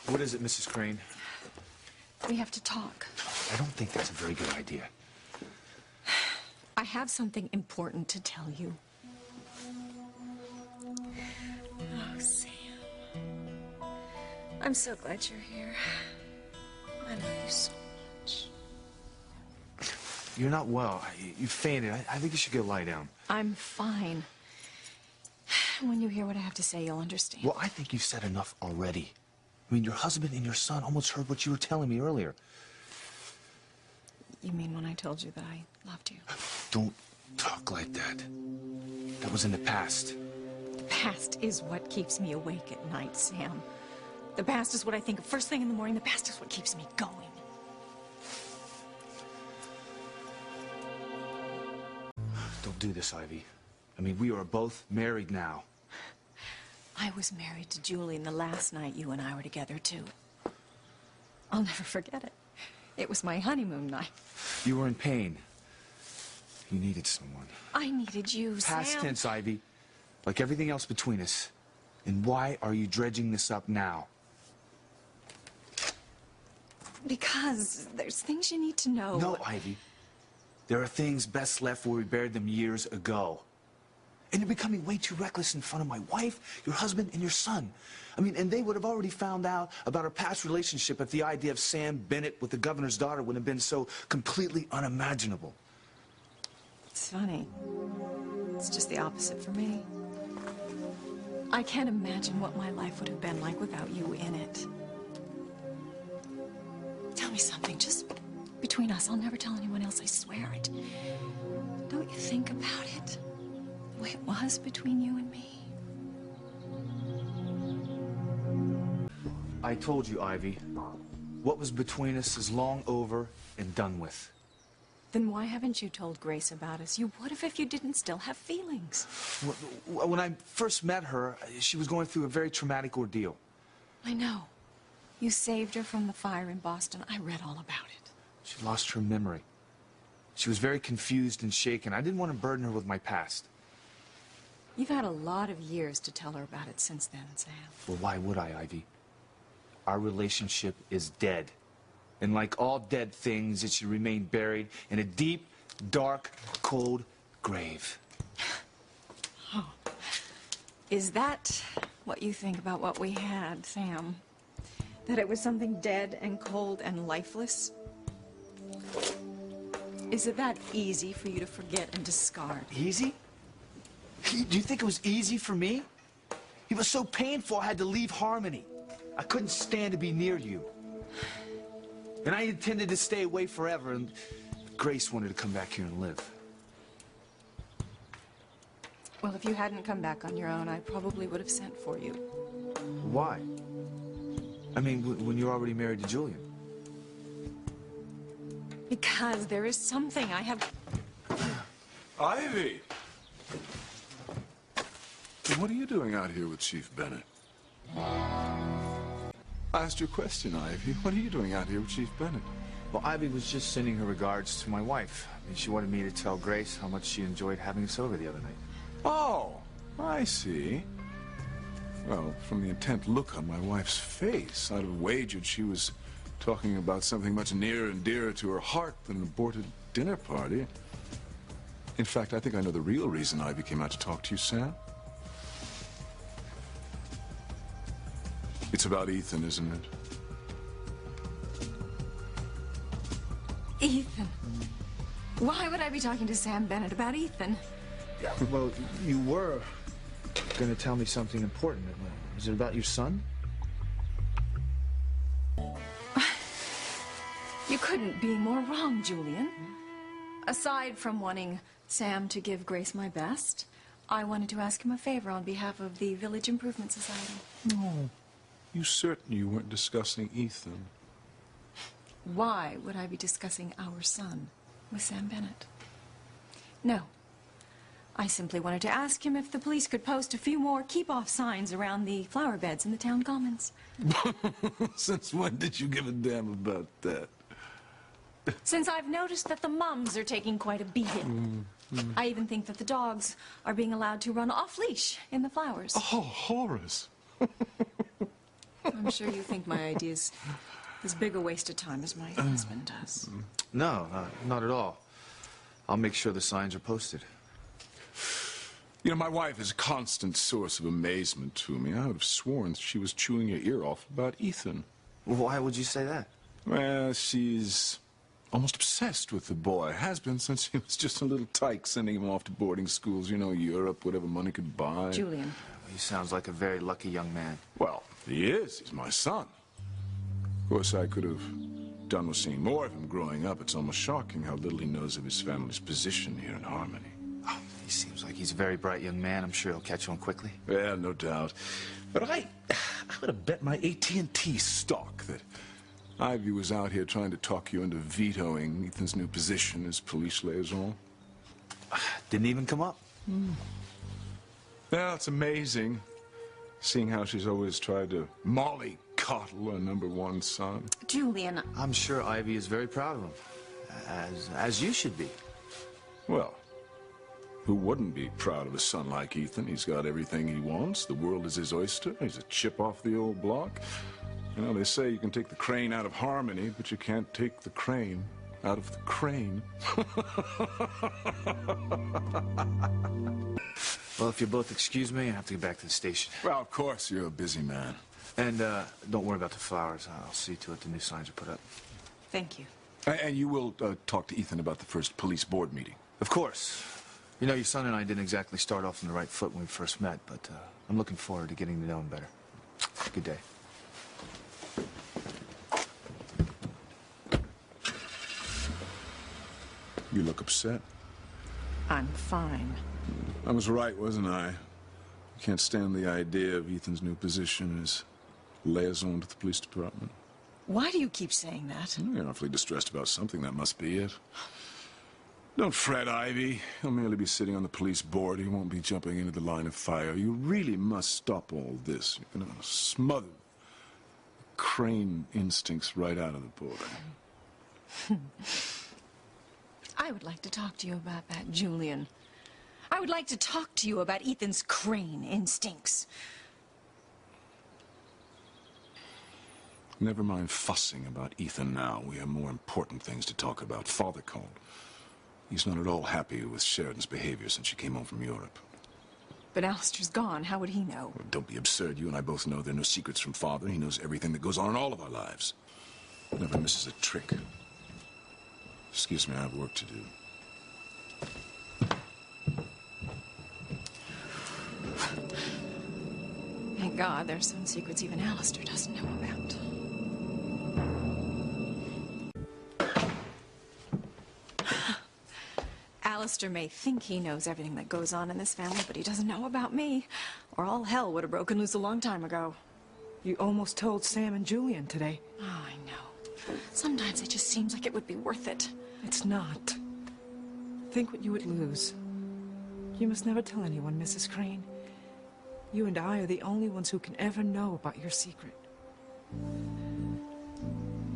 What is it, Mrs. Crane? We have to talk. I don't think that's a very good idea. I have something important to tell you. Oh, Sam. I'm so glad you're here. I love you so much. You're not well. You fainted. I think you should go lie down. I'm fine. When you hear what I have to say, you'll understand. Well, I think you've said enough already. I mean, your husband and your son almost heard what you were telling me earlier. You mean when I told you that I loved you? Don't talk like that. That was in the past. The past is what keeps me awake at night, Sam. The past is what I think of first thing in the morning. The past is what keeps me going. Don't do this, Ivy. I mean, we are both married now. I was married to Julian the last night you and I were together, too. I'll never forget it. It was my honeymoon night. You were in pain. You needed someone. I needed you, Sam. Past tense, Ivy. Like everything else between us. And why are you dredging this up now? Because there's things you need to know. No, Ivy. There are things best left where we buried them years ago. And you're becoming way too reckless in front of my wife, your husband, and your son. I mean, and they would have already found out about our past relationship if the idea of Sam Bennett with the governor's daughter wouldn't have been so completely unimaginable. It's funny. It's just the opposite for me. I can't imagine what my life would have been like without you in it. Tell me something, just between us. I'll never tell anyone else, I swear it. Don't you think about it? The way it was between you and me. I told you, Ivy, what was between us is long over and done with. Then why haven't you told Grace about us? You would have if you didn't still have feelings. When I first met her, she was going through a very traumatic ordeal. I know. You saved her from the fire in Boston. I read all about it. She lost her memory. She was very confused and shaken. I didn't want to burden her with my past. You've had a lot of years to tell her about it since then, Sam. Well, why would I, Ivy? Our relationship is dead. And like all dead things, it should remain buried in a deep, dark, cold grave. Oh. Is that what you think about what we had, Sam? That it was something dead and cold and lifeless? Is it that easy for you to forget and discard? Easy? Do you think it was easy for me? It was so painful I had to leave Harmony. I couldn't stand to be near you. And I intended to stay away forever, and Grace wanted to come back here and live. Well, if you hadn't come back on your own, I probably would have sent for you. Why? I mean, when you're already married to Julian. Because there is something I have... Ivy! What are you doing out here with Chief Bennett? I asked you a question, Ivy. What are you doing out here with Chief Bennett? Well, Ivy was just sending her regards to my wife. I mean, she wanted me to tell Grace how much she enjoyed having us over the other night. Oh, I see. Well, from the intent look on my wife's face, I'd have wagered she was talking about something much nearer and dearer to her heart than an aborted dinner party. In fact, I think I know the real reason Ivy came out to talk to you, Sam. It's about Ethan, isn't it? Ethan? Why would I be talking to Sam Bennett about Ethan? Well, you were going to tell me something important. Is it about your son? You couldn't be more wrong, Julian. Aside from wanting Sam to give Grace my best, I wanted to ask him a favor on behalf of the Village Improvement Society. No. You certain you weren't discussing Ethan? Why would I be discussing our son with Sam Bennett? No. I simply wanted to ask him if the police could post a few more keep-off signs around the flower beds in the town commons. Since when did you give a damn about that? Since I've noticed that the mums are taking quite a beating. I even think that the dogs are being allowed to run off-leash in the flowers. Oh, Horace. I'm sure you think my idea's as big a waste of time as my husband does. No, not at all. I'll make sure the signs are posted. You know, my wife is a constant source of amazement to me. I would have sworn she was chewing your ear off about Ethan. Why would you say that? Well, she's almost obsessed with the boy. Has been since he was just a little tyke, sending him off to boarding schools, you know, Europe, whatever money could buy. Julian. He sounds like a very lucky young man. Well, he is. He's my son. Of course, I could have done with seeing more of him growing up. It's almost shocking how little he knows of his family's position here in Harmony. Oh, he seems like he's a very bright young man. I'm sure he'll catch on quickly. Yeah, no doubt. But I would have bet my AT&T stock that Ivy was out here trying to talk you into vetoing Ethan's new position as police liaison. Didn't even come up. Yeah, it's amazing, seeing how she's always tried to mollycoddle her #1 son. Julian. I'm sure Ivy is very proud of him, as you should be. Well, who wouldn't be proud of a son like Ethan? He's got everything he wants. The world is his oyster. He's a chip off the old block. You know, they say you can take the crane out of Harmony, but you can't take the crane out of the crane. Well, if you'll both excuse me, I have to get back to the station. Well, of course, you're a busy man. And don't worry about the flowers. I'll see to it the new signs are put up. Thank you. And you will talk to Ethan about the first police board meeting. Of course. You know, your son and I didn't exactly start off on the right foot when we first met, but I'm looking forward to getting to know him better. Good day. You look upset. I'm fine. I was right, wasn't I? You can't stand the idea of Ethan's new position as liaison to the police department. Why do you keep saying that? You're awfully distressed about something. That must be it. Don't fret, Ivy. He'll merely be sitting on the police board. He won't be jumping into the line of fire. You really must stop all this. You're going to smother crane instincts right out of the boy. I would like to talk to you about that, Julian. I would like to talk to you about Ethan's crane instincts. Never mind fussing about Ethan now. We have more important things to talk about. Father called. He's not at all happy with Sheridan's behavior since she came home from Europe. But Alistair's gone. How would he know? Well, don't be absurd. You and I both know there are no secrets from Father. He knows everything that goes on in all of our lives. Never misses a trick. Excuse me, I have work to do. Thank God there's some secrets even Alistair doesn't know about. Alistair may think he knows everything that goes on in this family, but he doesn't know about me. Or all hell would have broken loose a long time ago. You almost told Sam and Julian today. Oh, I know. Sometimes it just seems like it would be worth it. It's not. Think what you would lose. You must never tell anyone, Mrs. Crane. You and I are the only ones who can ever know about your secret.